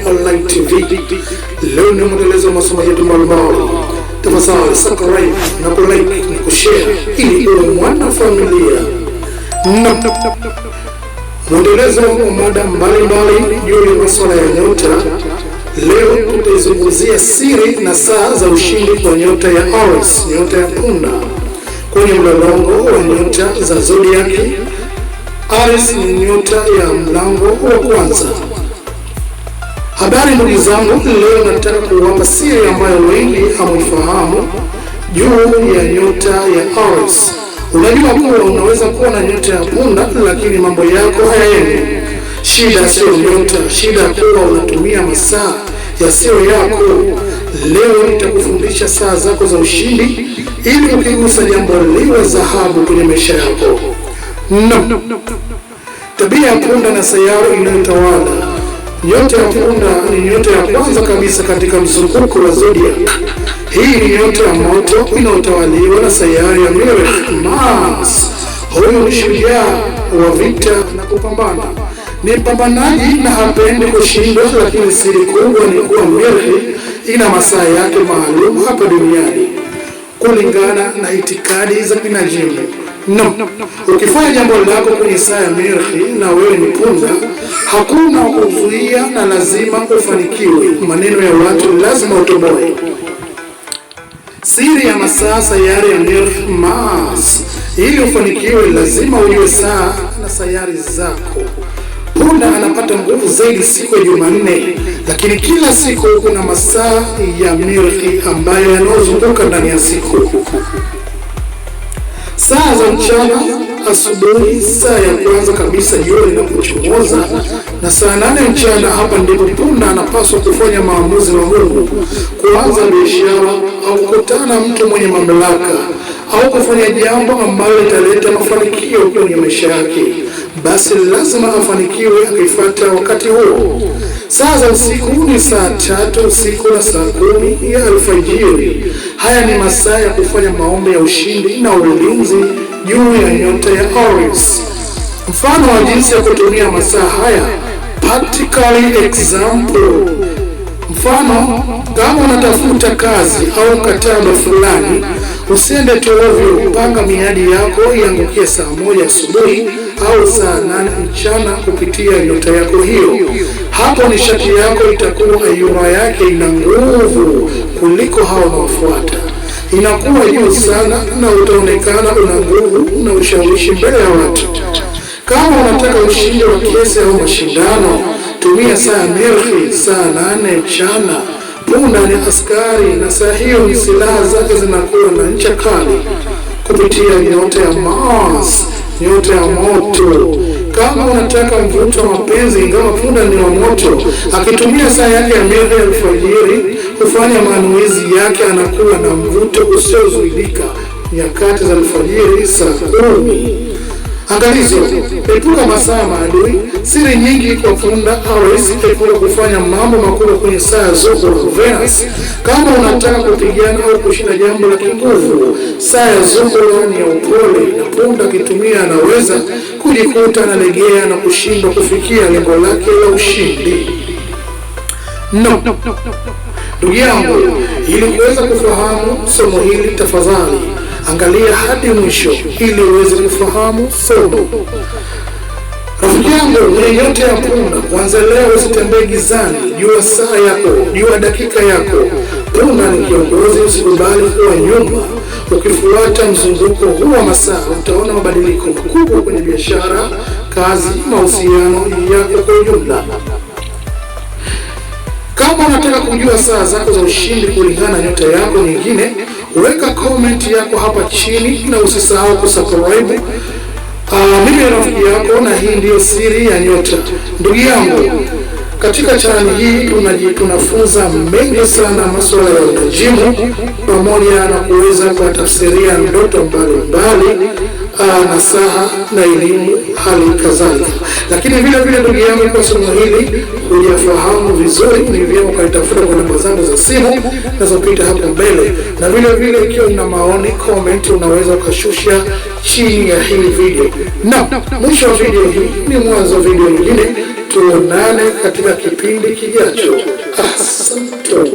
Online TV. Leo ni mwendelezo wa masomo yetu mbalimbali. Tafadhali subscribe na kulike na kushare ili uwe mwana familia. Mwendelezo wa mada mbalimbali juu ya masuala ya nyota. Leo tutazungumzia siri na saa za ushindi kwa nyota ya Aries, nyota ya punda, kwenye mlolongo wa nyota za zodiaki. Aries ni nyota ya mlango wa kwanza. Habari ndugu zangu, leo nataka kuwapa siri ambayo wengi hamwifahamu juu ya nyota ya Aries. Unajua kuwa unaweza kuwa na nyota ya punda lakini mambo yako hayaendi. Shida sio nyota, shida kuwa unatumia masaa yasiyo yako. Leo nitakufundisha saa zako za ushindi ili ukigusa jambo liwe dhahabu kwenye maisha yako. Tabia ya punda na sayari inayotawala. Nyota ya punda ni nyota ya kwanza kabisa katika mzunguko wa zodiac. Hii ni nyota ya moto inayotawaliwa na sayari ya Mars. Huyu ni shujaa wa vita na kupambana. Ni mpambanaji na hapendi kushindwa, lakini siri kubwa ni kuwa Mars ina masaa yake maalum hapa duniani kulingana na itikadi za binadamu. Ukifanya jambo lako kwenye saa ya Mars na wewe ni punda, hakuna kuzuia na lazima ufanikiwe. Maneno ya watu lazima utoboe. Siri ya masaa sayari ya Mars. Ili ufanikiwe lazima ujue saa na sayari zako. Punda anapata nguvu zaidi siku ya Jumanne, lakini kila siku kuna masaa ya Mars ambayo yanazunguka ndani ya siku. Saa za mchana, asubuhi, saa ya kwanza kabisa jua linapochomoza, na saa 8 mchana. Hapa ndipo punda anapaswa kufanya maamuzi magumu, kuanza biashara au kukutana mtu mwenye mamlaka au kufanya jambo ambalo litaleta mafanikio kwenye maisha yake. Basi lazima afanikiwe akifuata wakati huo. Saa za usiku ni saa 3 usiku na saa 10 ya alfajiri. Haya ni masaa ya kufanya maombi ya ushindi na ulinzi juu ya nyota ya Aries. Mfano wa jinsi ya kutumia masaa haya, practical example. Mfano, kama unatafuta kazi au mkataba fulani, usiende tu ovyo. Panga miadi yako iangukie saa 1 asubuhi au saa 8 mchana kupitia nyota yako hiyo. Hapo nishati yako itakuwa yura yake ina nguvu kuliko hao wanaofuata. Inakuwa juu sana na utaonekana una nguvu na ushawishi mbele ya watu. Kama unataka ushindi wa kesi au mashindano, tumia saa ya Mars saa 8 mchana. Punda ni askari na saa hiyo ni silaha zake zinakuwa na ncha kali kupitia nyota ya Mars, nyota ya moto. Kama unataka mvuto wa mapenzi, ingawa punda ni wa moto, akitumia saa yake ya Mars alfajiri kufanya manuizi yake, anakuwa na mvuto usiozuilika nyakati za alfajiri saa 10. Angalizo, epuka masaa maadui. Siri nyingi kwa punda Aries: epuka kufanya mambo makubwa kwenye saa zoko la Venus. Kama unataka kupigana au kushinda jambo la kinguvu, saa ya zoko ni ya upole, na punda akitumia anaweza kujikuta analegea na kushindwa kufikia lengo lake la ushindi. Ndugu yangu, ili kuweza kufahamu somo hili, tafadhali angalia hadi mwisho ili uweze kufahamu somo. Rafiki yangu mwenye nyota ya punda, kwanza leo usitembee gizani. Jua saa yako, jua dakika yako. Punda ni kiongozi, usikubali kuwa nyuma. Ukifuata mzunguko huu wa masaa, utaona mabadiliko makubwa kwenye biashara, kazi, mahusiano yako kwa ujumla. Kama unataka kujua saa zako za ushindi kulingana na nyota yako nyingine, weka comment yako hapa chini na usisahau kusubscribe. Mimi ni rafiki yako na hii ndiyo siri ya nyota. Ndugu yangu, katika channel hii tunafunza mengi sana masuala ya unajimu pamoja na kuweza kuwatafsiria ndoto mbalimbali nasaha na elimu hali kadhalika. Lakini vile vile ndugu yangu, kwa somo hili hujafahamu vizuri, ni vyema ukanitafuta kwa namba zangu za simu nazopita hapo mbele, na vile vile ikiwa una maoni comment, unaweza ukashusha chini ya hii video. Na mwisho wa video hii ni mwanzo wa video nyingine. Tuonane katika kipindi kijacho. Asante.